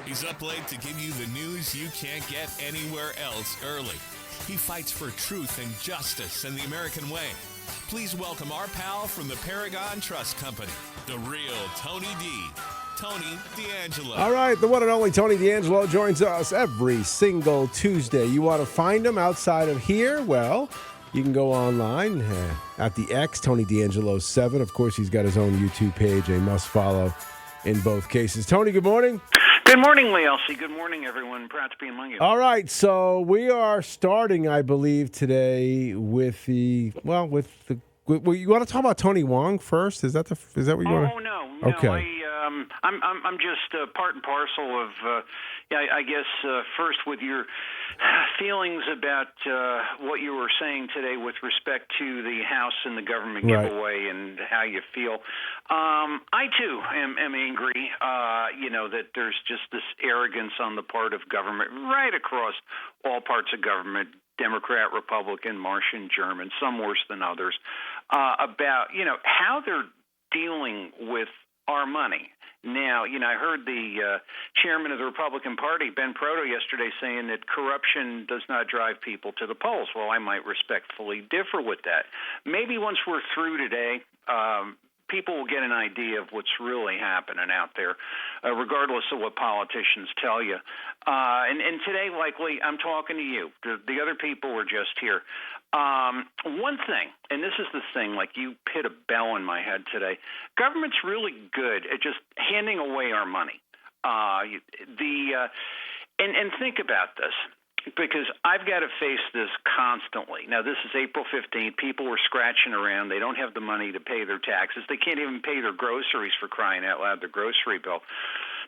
He's up late to give you the news you can't get anywhere else early. He fights for truth and justice and the American way. Please welcome our pal from the Paragon Trust Company, the real Tony D. Tony D'Angelo. All right, the one and only Tony D'Angelo joins us every single Tuesday. You want to find him outside of here? Well, you can go online at the X, Tony D'Angelo 7. Of course, he's got his own YouTube page, a must-follow in both cases. Tony, good morning. Good morning, Lee Elci. Good morning, everyone. Proud to be among you. All right, so we are starting, I believe, today with you want to talk about Tony Wong first? Is that what you want to? Oh, no. Okay. I'm just part and parcel of, I guess, first with your feelings about what you were saying today with respect to the House and the government giveaway and how you feel. I, too, am angry, that there's just this arrogance on the part of government right across all parts of government, Democrat, Republican, Martian, German, some worse than others, about, how they're dealing with our money. Now, I heard the chairman of the Republican Party, Ben Proto, yesterday saying that corruption does not drive people to the polls. Well, I might respectfully differ with that. Maybe once we're through today, people will get an idea of what's really happening out there, regardless of what politicians tell you. And today, likely, I'm talking to you. The other people were just here. One thing, and this is the thing, like you hit a bell in my head today, government's really good at just handing away our money. And think about this, because I've got to face this constantly. Now, this is April 15th. People were scratching around. They don't have the money to pay their taxes. They can't even pay their groceries, for crying out loud, their grocery bill.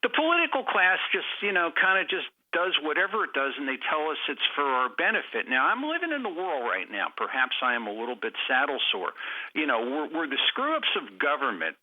The political class just, kind of just does whatever it does, and they tell us it's for our benefit. Now, I'm living in the world right now. Perhaps I am a little bit saddle sore. Where the screw-ups of government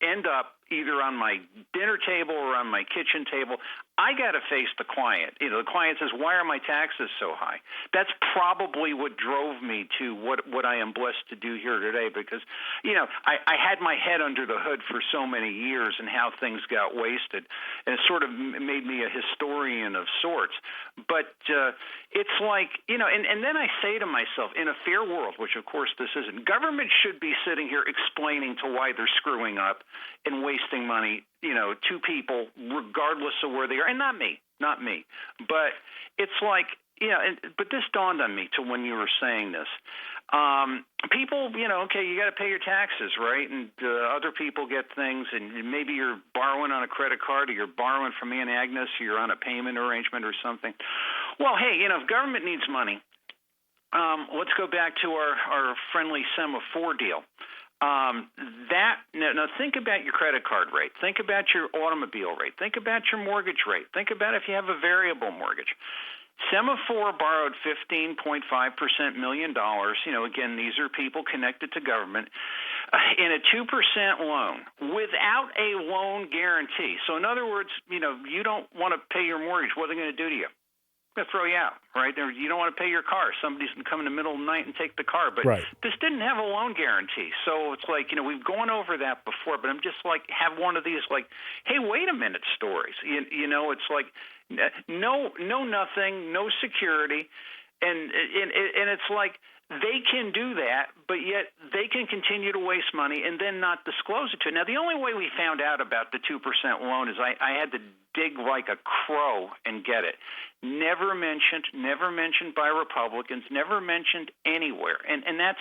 end up either on my dinner table or on my kitchen table, I got to face the client. The client says, why are my taxes so high? That's probably what drove me to what I am blessed to do here today, because, I had my head under the hood for so many years and how things got wasted, and it sort of made me a historian of sorts. But it's like, and then I say to myself, in a fair world, which of course this isn't, government should be sitting here explaining to why they're screwing up and wasting money, to people, regardless of where they are. And not me. But it's like, but this dawned on me when you were saying this. People, okay, you got to pay your taxes, right? And other people get things, and maybe you're borrowing on a credit card, or you're borrowing from Aunt Agnes, or you're on a payment arrangement or something. Well, hey, if government needs money, let's go back to our friendly semaphore deal. Now think about your credit card rate. Think about your automobile rate. Think about your mortgage rate. Think about if you have a variable mortgage. Semaphore borrowed $15.5% million. Again, these are people connected to government in a 2% loan without a loan guarantee. So in other words, you don't want to pay your mortgage. What are they going to do to you? They're going to throw you out, right? You don't want to pay your car. Somebody's going to come in the middle of the night and take the car. But This didn't have a loan guarantee. So it's like, we've gone over that before, but I'm just like, have one of these like, hey, wait a minute stories. It's like no nothing, no security. And it's like, they can do that, but yet they can continue to waste money and then not disclose it to it. Now, the only way we found out about the 2% loan is I had to dig like a crow and get it. Never mentioned by Republicans, never mentioned anywhere. And that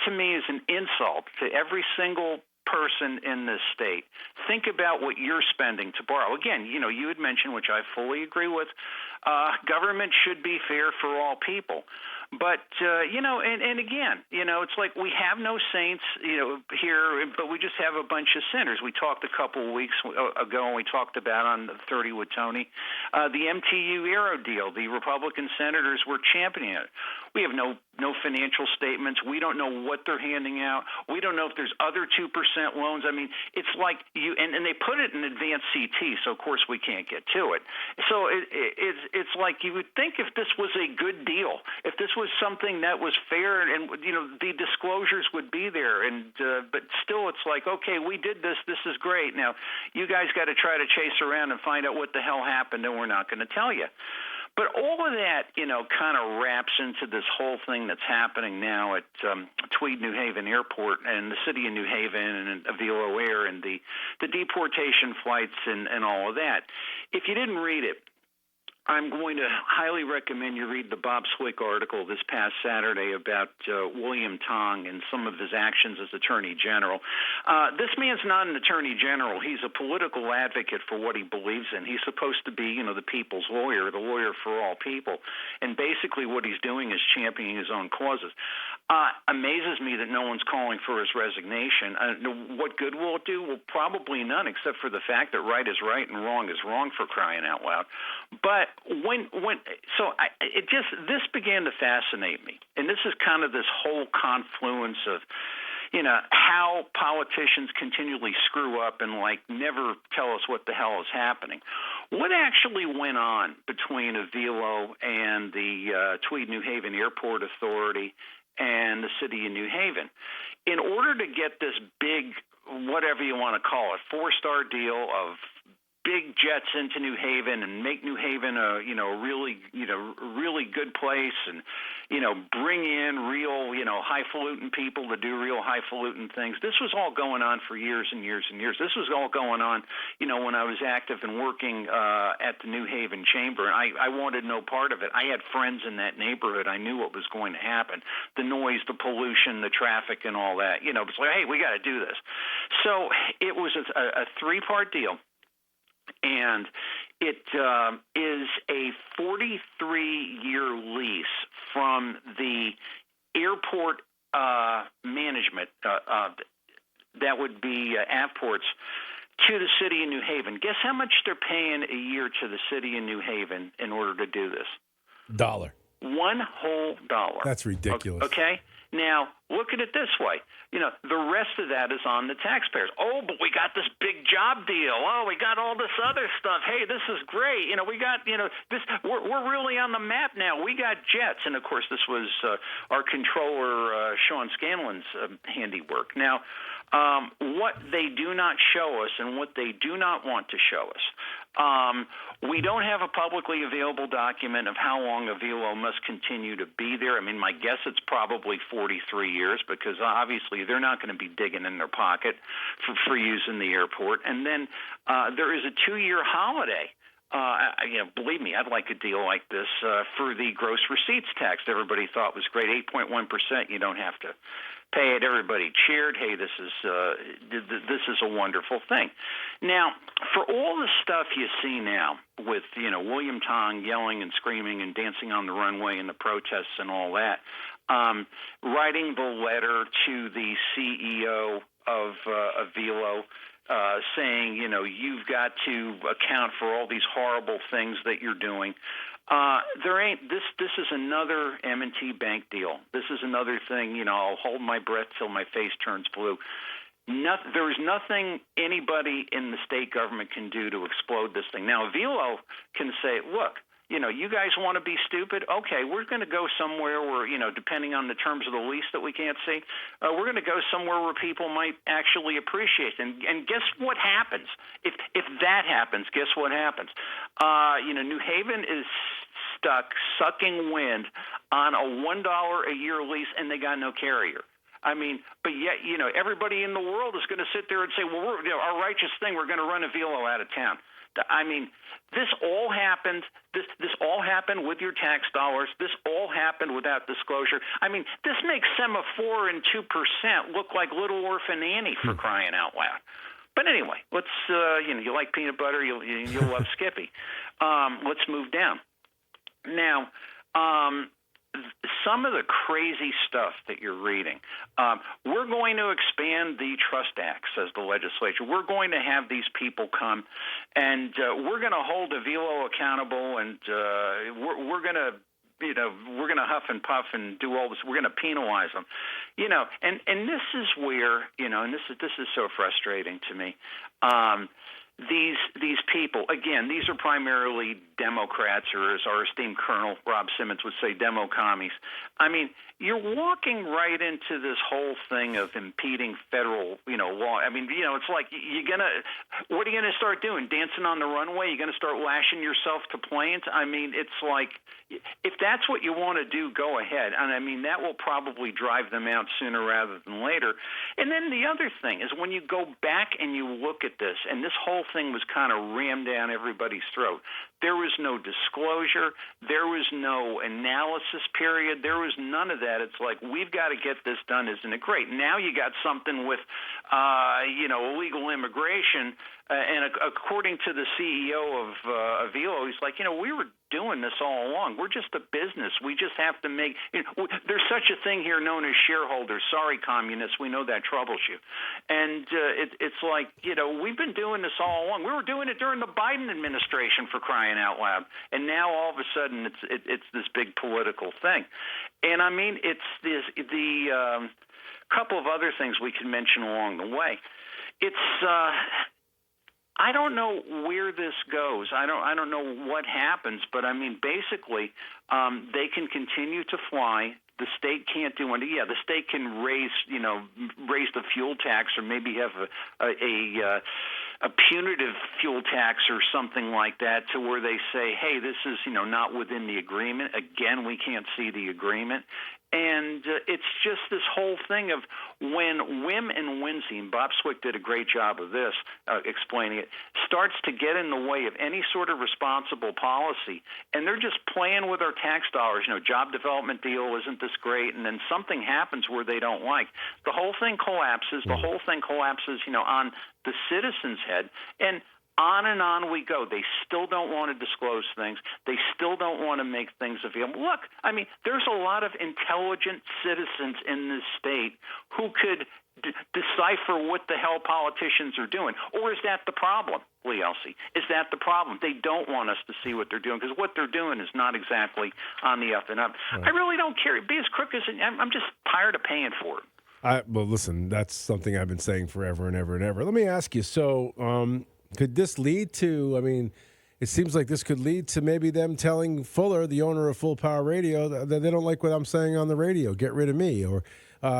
to me is an insult to every single person in this state. Think about what you're spending to borrow. Again, you had mentioned, which I fully agree with, government should be fair for all people. But, and again, it's like we have no saints, here, but we just have a bunch of sinners. We talked a couple of weeks ago, and we talked about on the 30 with Tony, the MTU Aero deal. The Republican senators were championing it. We have no financial statements. We don't know what they're handing out. We don't know if there's other 2% loans. I mean, it's like and they put it in advanced CT, so of course we can't get to it. So it's like you would think if this was a good deal, if this was something that was fair, and the disclosures would be there, but still it's like, okay, we did this. This is great. Now you guys got to try to chase around and find out what the hell happened, and we're not going to tell you. But all of that, kind of wraps into this whole thing that's happening now at Tweed New Haven Airport and the city of New Haven and Avilo Air and the deportation flights and all of that. If you didn't read it, I'm going to highly recommend you read the Bob Swick article this past Saturday about William Tong and some of his actions as Attorney General. This man's not an Attorney General. He's a political advocate for what he believes in. He's supposed to be, the people's lawyer, the lawyer for all people. And basically what he's doing is championing his own causes. Amazes me that no one's calling for his resignation. What good will it do? Well, probably none, except for the fact that right is right and wrong is wrong, for crying out loud. But this began to fascinate me, and this is kind of this whole confluence of how politicians continually screw up and never tell us what the hell is happening. What actually went on between Avilo and the Tweed New Haven Airport Authority and the city of New Haven in order to get this big, whatever you want to call it, 4-star deal of big jets into New Haven and make New Haven a really good place, and bring in real highfalutin people to do real highfalutin things. This was all going on for years and years and years. This was all going on when I was active and working at the New Haven Chamber. I wanted no part of it. I had friends in that neighborhood. I knew what was going to happen: the noise, the pollution, the traffic, and all that. It's like, hey, we got to do this. So it was a 3-part deal. And it is a 43-year lease from the airport management, that would be Avports, to the city of New Haven. Guess how much they're paying a year to the city of New Haven in order to do this? $1. One whole dollar. That's ridiculous. Okay? Now, look at it this way. The rest of that is on the taxpayers. Oh, but we got this big job deal. Oh, we got all this other stuff. Hey, this is great. We got, this. We're really on the map now. We got jets. And, of course, this was our controller, Sean Scanlon's handiwork. Now, what they do not show us and what they do not want to show us, we don't have a publicly available document of how long Avilo must continue to be there. I mean, my guess it's probably 43 years, because obviously they're not going to be digging in their pocket for using the airport. And then there is a 2-year holiday. Believe me, I'd like a deal like this for the gross receipts tax. Everybody thought was great, 8.1%. You don't have to pay it. Everybody cheered. Hey, this is a wonderful thing. Now, for all the stuff you see now with William Tong yelling and screaming and dancing on the runway and the protests and all that, writing the letter to the CEO of Avilo, saying, you've got to account for all these horrible things that you're doing. This is another M&T Bank deal. This is another thing, I'll hold my breath till my face turns blue. There's nothing anybody in the state government can do to explode this thing. Now, Avilo can say, look, you guys want to be stupid? Okay, we're going to go somewhere where, depending on the terms of the lease that we can't see, we're going to go somewhere where people might actually appreciate it. And guess what happens? If that happens, guess what happens? New Haven is stuck sucking wind on a $1 a year lease, and they got no carrier. I mean, but yet, everybody in the world is going to sit there and say, well, our righteous thing, we're going to run Avilo out of town. I mean, this all happened. This all happened with your tax dollars. This all happened without disclosure. I mean, this makes semaphore and 2% look like Little Orphan Annie, for crying out loud. But anyway, let's you like peanut butter, you'll love Skippy. Let's move down. Now, some of the crazy stuff that you're reading. We're going to expand the Trust Act, says the legislature. We're going to have these people come, and we're going to hold Avilo accountable, and we're going to we're going to huff and puff and do all this. We're going to penalize them, and this is where, and this is so frustrating to me. These people, again, these are primarily Democrats, or as our esteemed Colonel Rob Simmons would say, demo commies. I mean, you're walking right into this whole thing of impeding federal, law. I mean, it's like what are you gonna start doing? Dancing on the runway? You're gonna start lashing yourself to planes? I mean, it's like, if that's what you want to do, go ahead. And I mean, that will probably drive them out sooner rather than later. And then the other thing is, when you go back and you look at this, and this whole thing was kind of rammed down everybody's throat. There was no disclosure. There was no analysis period. There was none of that. It's like, we've got to get this done. Isn't it great? Now you got something with, illegal immigration. And according to the CEO of Avilo, he's like, we were doing this all along. We're just a business. We just have to make there's such a thing here known as shareholders. Sorry, communists, we know that troubles you. And it's like, we've been doing this all along. We were doing it during the Biden administration, for crying out loud. And now all of a sudden it's this big political thing. And I mean, it's the couple of other things we can mention along the way. It's I don't know where this goes. I don't know what happens, but I mean, basically, they can continue to fly. The state can't do anything. Yeah, the state can raise the fuel tax, or maybe have a punitive fuel tax or something like that, to where they say, hey, this is not within the agreement. Again, we can't see the agreement. And it's just this whole thing of when whim and whimsy, and Bob Swick did a great job of this, explaining it, starts to get in the way of any sort of responsible policy, and they're just playing with our tax dollars. Job development deal, isn't this great? And then something happens where they don't like. The whole thing collapses. The whole thing collapses, on the citizen's head. And on we go. They still don't want to disclose things. They still don't want to make things available. Look, I mean, there's a lot of intelligent citizens in this state who could decipher what the hell politicians are doing. Or is that the problem, Lee Elci? Is that the problem? They don't want us to see what they're doing, because what they're doing is not exactly on the up and up. Right. I really don't care. Be as crooked as I'm just tired of paying for it. Well, listen, that's something I've been saying forever and ever and ever. Let me ask you, so could this lead to, I mean, it seems like this could lead to maybe them telling Fuller, the owner of Full Power Radio, that they don't like what I'm saying on the radio, get rid of me, or,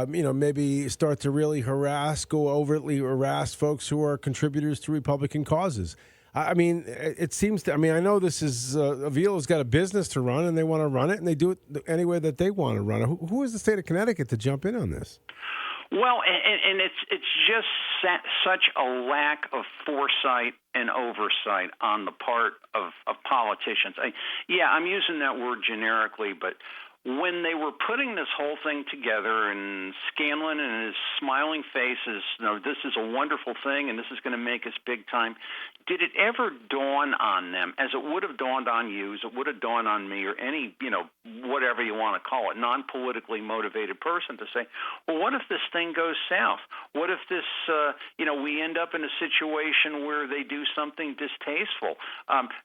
maybe start to really go overtly harass folks who are contributors to Republican causes. I mean, it seems to, I know this is, Avila's got a business to run, and they want to run it, and they do it any way that they want to run it. Who is the state of Connecticut to jump in on this? Well, and it's just such a lack of foresight and oversight on the part of politicians. I'm using that word generically, but when they were putting this whole thing together, and Scanlon and his smiling face is, this is a wonderful thing and this is going to make us big time, did it ever dawn on them, as it would have dawned on you, as it would have dawned on me, or any, whatever you want to call it, non-politically motivated person, to say, well, what if this thing goes south? What if this, we end up in a situation where they do something distasteful?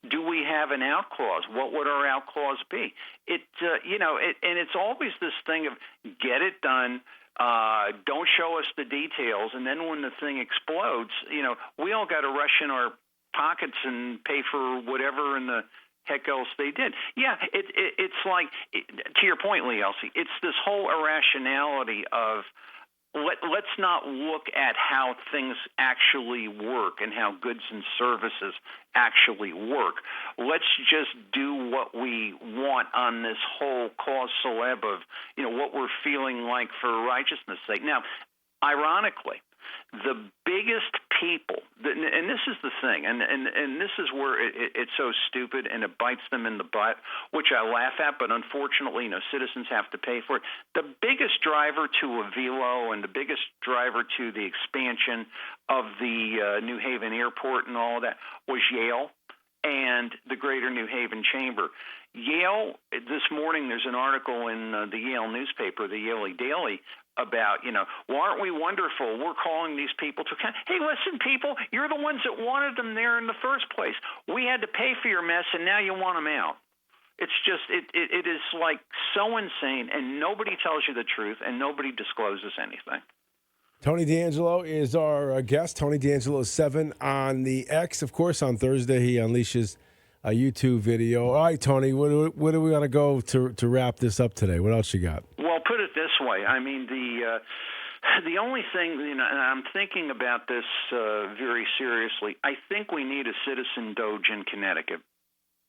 Do we have an out clause? What would our out clause be? And it's always this thing of get it done. Don't show us the details, and then when the thing explodes, we all got to rush in our pockets and pay for whatever in the heck else they did. Yeah, it's like, to your point, Lee Elci, it's this whole irrationality of let's not look at how things actually work and how goods and services actually work. Let's just do what we want on this whole cause célèbre of, what we're feeling like for righteousness' sake. Now, ironically, the biggest people, and this is the thing, and this is where it's so stupid and it bites them in the butt, which I laugh at, but unfortunately, citizens have to pay for it. The biggest driver to Avilo and the biggest driver to the expansion of the New Haven airport and all of that was Yale and the Greater New Haven Chamber. Yale, this morning there's an article in the Yale newspaper, the Yale Daily, about, well, aren't we wonderful? We're calling these people to account. Hey, listen, people, you're the ones that wanted them there in the first place. We had to pay for your mess, and now you want them out. It's just it is like so insane, and nobody tells you the truth, and nobody discloses anything. Tony D'Angelo is our guest. Tony D'Angelo 7 on the X. Of course, on Thursday he unleashes a YouTube video. All right, Tony, where do we want to go to wrap this up today? What else you got? Well, put it this way. I mean, the only thing, and I'm thinking about this very seriously, I think we need a citizen DOGE in Connecticut.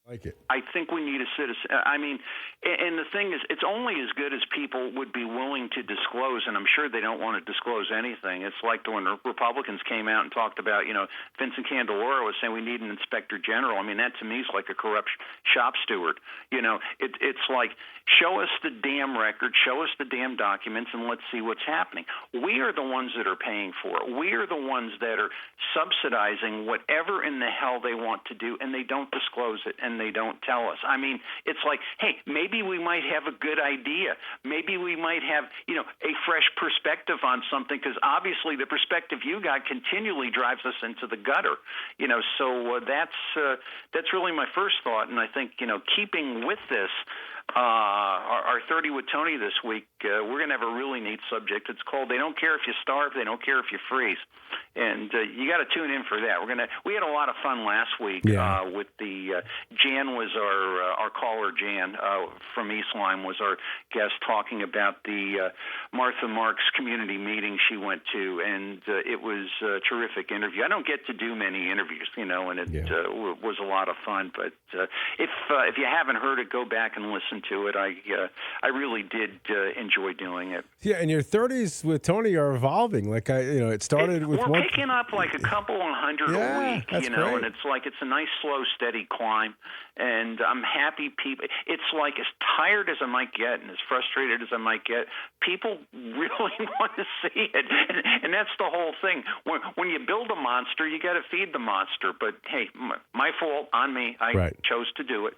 Like it. I think we need a citizen. I mean, and the thing is, it's only as good as people would be willing to disclose, and I'm sure they don't want to disclose anything. It's like when the Republicans came out and talked about, Vincent Candelora was saying we need an inspector general. I mean, that to me is like a corrupt shop steward. It's like, show us the damn record, show us the damn documents, and let's see what's happening. We are the ones that are paying for it. We are the ones that are subsidizing whatever in the hell they want to do, and they don't disclose it, and they don't tell us. I mean, it's like, hey, maybe we might have a good idea. Maybe we might have, a fresh perspective on something, because obviously the perspective you got continually drives us into the gutter. So that's really my first thought, and I think, keeping with this, our 30 with Tony this week, we're going to have a really neat subject. It's called "They Don't Care If You Starve, They Don't Care If You Freeze," and you got to tune in for that. We had a lot of fun last week with the Jan was our caller. Jan from East Lyme was our guest, talking about the Martha Marks community meeting she went to, and it was a terrific interview. I don't get to do many interviews, and it was a lot of fun. But if you haven't heard it, go back and listen to it. I really did enjoy doing it. Yeah, and your 30s with Tony are evolving. Like it started with we're picking up like a couple of hundred a week, that's great. And it's like it's a nice, slow, steady climb. And I'm happy people. It's like as tired as I might get and as frustrated as I might get, people really want to see it, and that's the whole thing. When you build a monster, you got to feed the monster. But hey, my fault, on me. I chose to do it.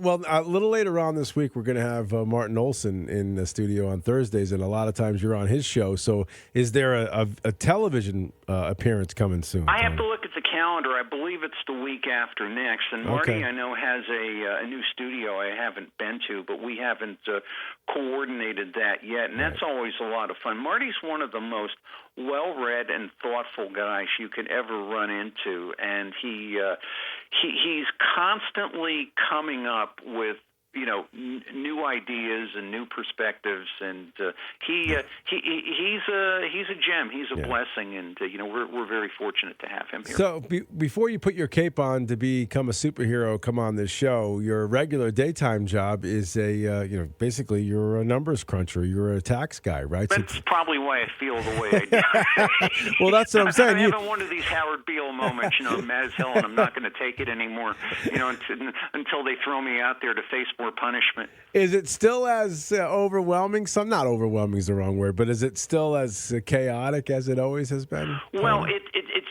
Well, a little later on this week, we're going to have Martin Olson in the studio on Thursdays, and a lot of times you're on his show. So is there a television appearance coming soon? I have to look at the calendar. I believe it's the week after next. And Marty, I know, has a new studio I haven't been to, but we haven't coordinated that yet. And that's always a lot of fun. Marty's one of the most well-read and thoughtful guys you could ever run into, and he's constantly coming up with new ideas and new perspectives, and he's a gem. He's a blessing, and we're very fortunate to have him here. So before you put your cape on to become a superhero, come on this show. Your regular daytime job is basically you're a numbers cruncher. You're a tax guy, right? That's probably why I feel the way I do. Well, that's what I'm saying. I'm having one of these Howard Beale moments. I'm mad as hell, and I'm not going to take it anymore. Until they throw me out there to face more punishment. Is it still as overwhelming? Not overwhelming is the wrong word, but is it still as chaotic as it always has been? Well, it's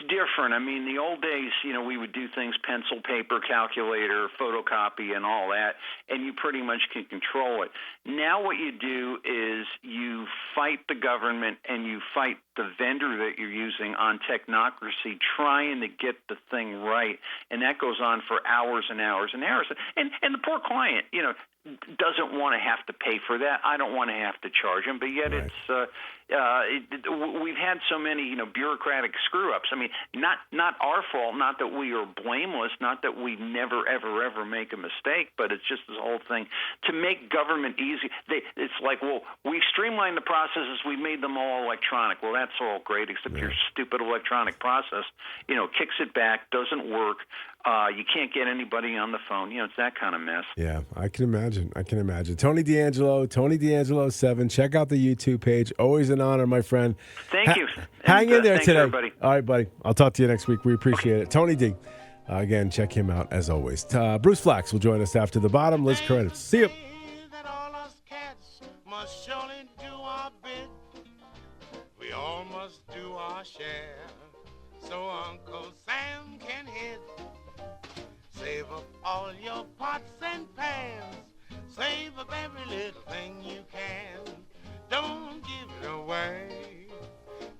different. I mean, the old days, we would do things pencil, paper, calculator, photocopy, and all that, and you pretty much can control it. Now what you do is you fight the government and you fight the vendor that you're using on technocracy, trying to get the thing right, and that goes on for hours and hours and hours. And the poor client, doesn't want to have to pay for that. I don't want to have to charge him, but yet we've had so many, bureaucratic screw-ups. I mean, not our fault, not that we are blameless, not that we never, ever make a mistake, but it's just this whole thing to make government easy. It's like, well, we streamlined the processes, we made them all electronic. Well, that's all great, except your stupid electronic process, kicks it back, doesn't work. You can't get anybody on the phone. It's that kind of mess. Yeah, I can imagine. Tony D'Angelo 7. Check out the YouTube page. Always an honor, my friend. Thank you. Hang in there today. Everybody. All right, buddy. I'll talk to you next week. We appreciate it. Tony D. Again, check him out as always. Bruce Flax will join us after the bottom. Liz credits. See you. That all us cats must surely do our bit. We all must do our share, so Uncle Sam can hit. Save up all your pots and pans. Save up every little thing you can. Don't give it away.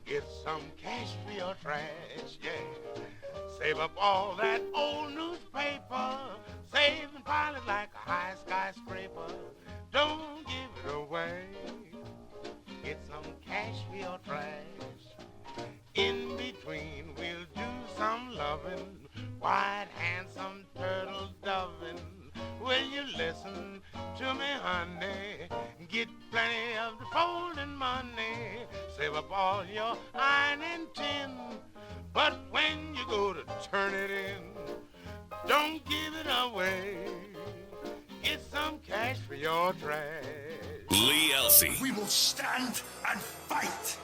Get some cash for your trash, yeah. Save up all that old newspaper. Save and pile it like a high skyscraper. Don't give it away. Get some cash for your trash. In between, we'll do some loving. White handsome turtle doving. Will you listen to me, honey? Get plenty of the folding money. Save up all your iron and tin. But when you go to turn it in, don't give it away. Get some cash for your trash. Lee Elci. We will stand and fight.